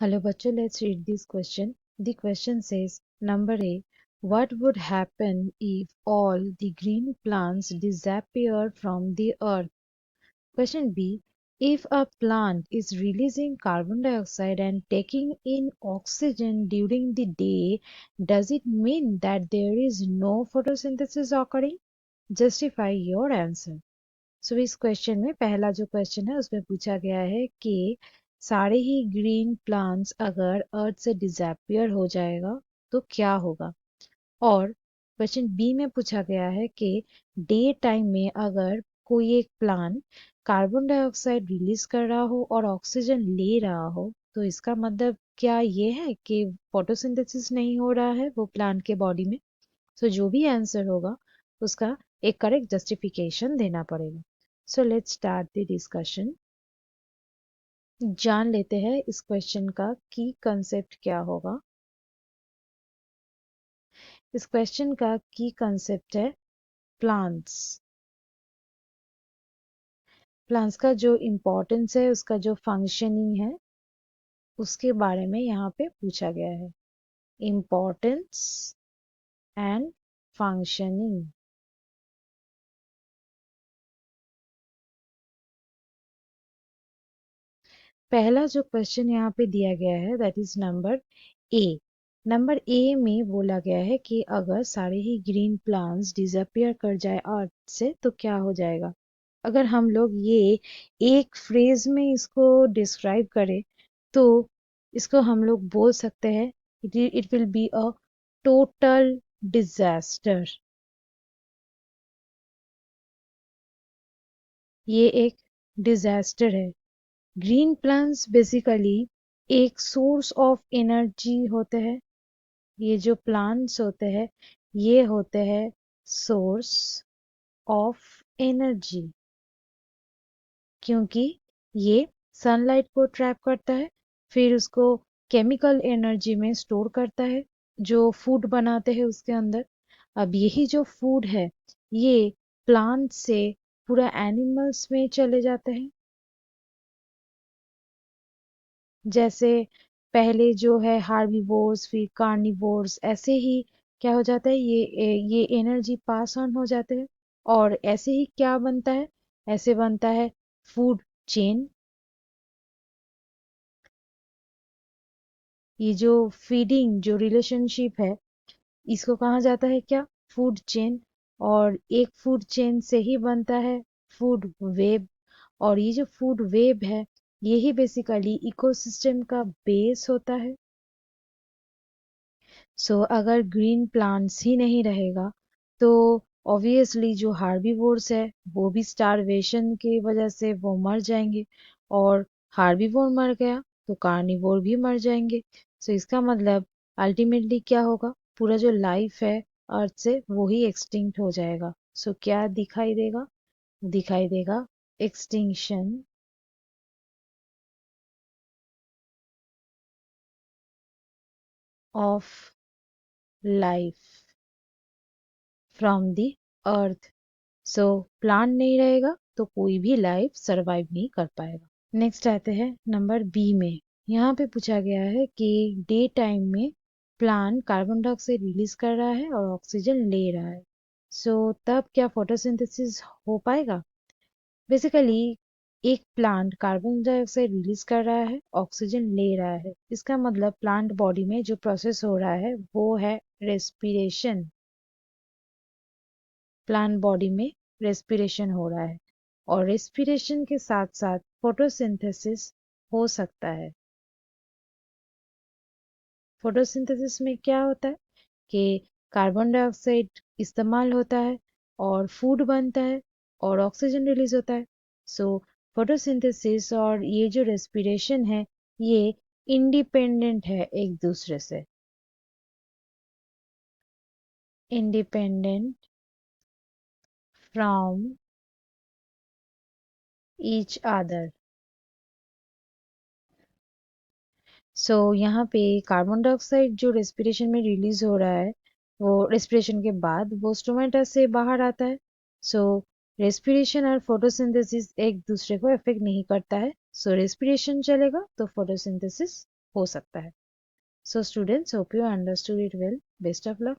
Hello, bachcho. Let's read this question. The question says, number A, what would happen if all the green plants disappear from the earth? Question B, if a plant is releasing carbon dioxide and taking in oxygen during the day, does it mean that there is no photosynthesis occurring? Justify your answer. सो इस question में पहला जो question है उसमें पूछा गया है कि सारे ही ग्रीन प्लांट्स अगर अर्थ से डिसअपियर हो जाएगा तो क्या होगा। और क्वेश्चन बी में पूछा गया है कि डे टाइम में अगर कोई एक प्लांट कार्बन डाइऑक्साइड रिलीज कर रहा हो और ऑक्सीजन ले रहा हो तो इसका मतलब क्या ये है कि फोटोसिंथेसिस नहीं हो रहा है वो प्लांट के बॉडी में। सो जो भी आंसर होगा उसका एक करेक्ट जस्टिफिकेशन देना पड़ेगा। So let's start the discussion. जान लेते हैं इस क्वेश्चन का की कंसेप्ट क्या होगा। इस क्वेश्चन का की कंसेप्ट है प्लांट्स। प्लांट्स का जो इम्पोर्टेंस है उसका जो फंक्शनिंग है उसके बारे में यहाँ पे पूछा गया है। Importance and functioning. पहला जो क्वेश्चन यहाँ पे दिया गया है that is number A. Number A में बोला गया है कि अगर सारे ही ग्रीन प्लांट्स डिसअपियर कर जाए अर्थ से तो क्या हो जाएगा। अगर हम लोग ये एक फ्रेज में इसको डिस्क्राइब करें तो इसको हम लोग बोल सकते हैं it will be a total disaster. ये एक डिजास्टर है। ग्रीन प्लांट्स बेसिकली एक सोर्स ऑफ एनर्जी होते हैं। ये जो प्लांट्स होते हैं ये होते हैं सोर्स ऑफ एनर्जी क्योंकि ये सनलाइट को ट्रैप करता है फिर उसको केमिकल एनर्जी में स्टोर करता है जो फूड बनाते हैं उसके अंदर। अब यही जो फूड है ये प्लांट से पूरा एनिमल्स में चले जाते हैं। जैसे पहले जो है हार्बिवोर्स फिर कार्निवोर्स ऐसे ही क्या हो जाता है ये एनर्जी पास ऑन हो जाते हैं। और ऐसे ही क्या बनता है ऐसे बनता है फूड चेन। ये जो फीडिंग जो रिलेशनशिप है इसको कहा जाता है क्या फूड चेन। और एक फूड चेन से ही बनता है फूड वेब। और ये जो फूड वेब है यही बेसिकली इकोसिस्टम का बेस होता है। अगर ग्रीन प्लांट्स ही नहीं रहेगा तो ऑब्वियसली जो हार्बिवोर्स है वो भी स्टारवेशन की वजह से वो मर जाएंगे। और हार्बिवोर मर गया तो कार्निवोर भी मर जाएंगे। इसका मतलब अल्टीमेटली क्या होगा पूरा जो लाइफ है अर्थ से वो ही एक्सटिंक्ट हो जाएगा। क्या दिखाई देगा दिखाई देगा extinction of life from the earth. Plant नहीं रहेगा तो कोई भी लाइफ सरवाइव नहीं कर पाएगा। नेक्स्ट आते हैं नंबर बी में। यहाँ पे पूछा गया है कि डे टाइम में प्लांट कार्बन डाइऑक्साइड रिलीज कर रहा है और ऑक्सीजन ले रहा है। तब क्या फोटोसिंथेसिस हो पाएगा। बेसिकली एक प्लांट कार्बन डाइऑक्साइड रिलीज कर रहा है ऑक्सीजन ले रहा है इसका मतलब प्लांट बॉडी में जो प्रोसेस हो रहा है वो है रेस्पिरेशन। प्लांट बॉडी में रेस्पिरेशन हो रहा है और रेस्पिरेशन के साथ साथ फोटोसिंथेसिस हो सकता है। फोटोसिंथेसिस में क्या होता है कि कार्बन डाइऑक्साइड इस्तेमाल होता है और फूड बनता है और ऑक्सीजन रिलीज होता है। फोटोसिंथेसिस और ये जो रेस्पिरेशन है ये इंडिपेंडेंट है एक दूसरे से। Independent from each other. यहाँ पे कार्बन डाइऑक्साइड जो रेस्पिरेशन में रिलीज हो रहा है वो रेस्पिरेशन के बाद वो स्टोमेटा से बाहर आता है। सो रेस्पिरेशन और फोटोसिंथेसिस एक दूसरे को इफेक्ट नहीं करता है। रेस्पिरेशन चलेगा तो फोटोसिंथेसिस हो सकता है। So students, hope you understood it well. Best of luck.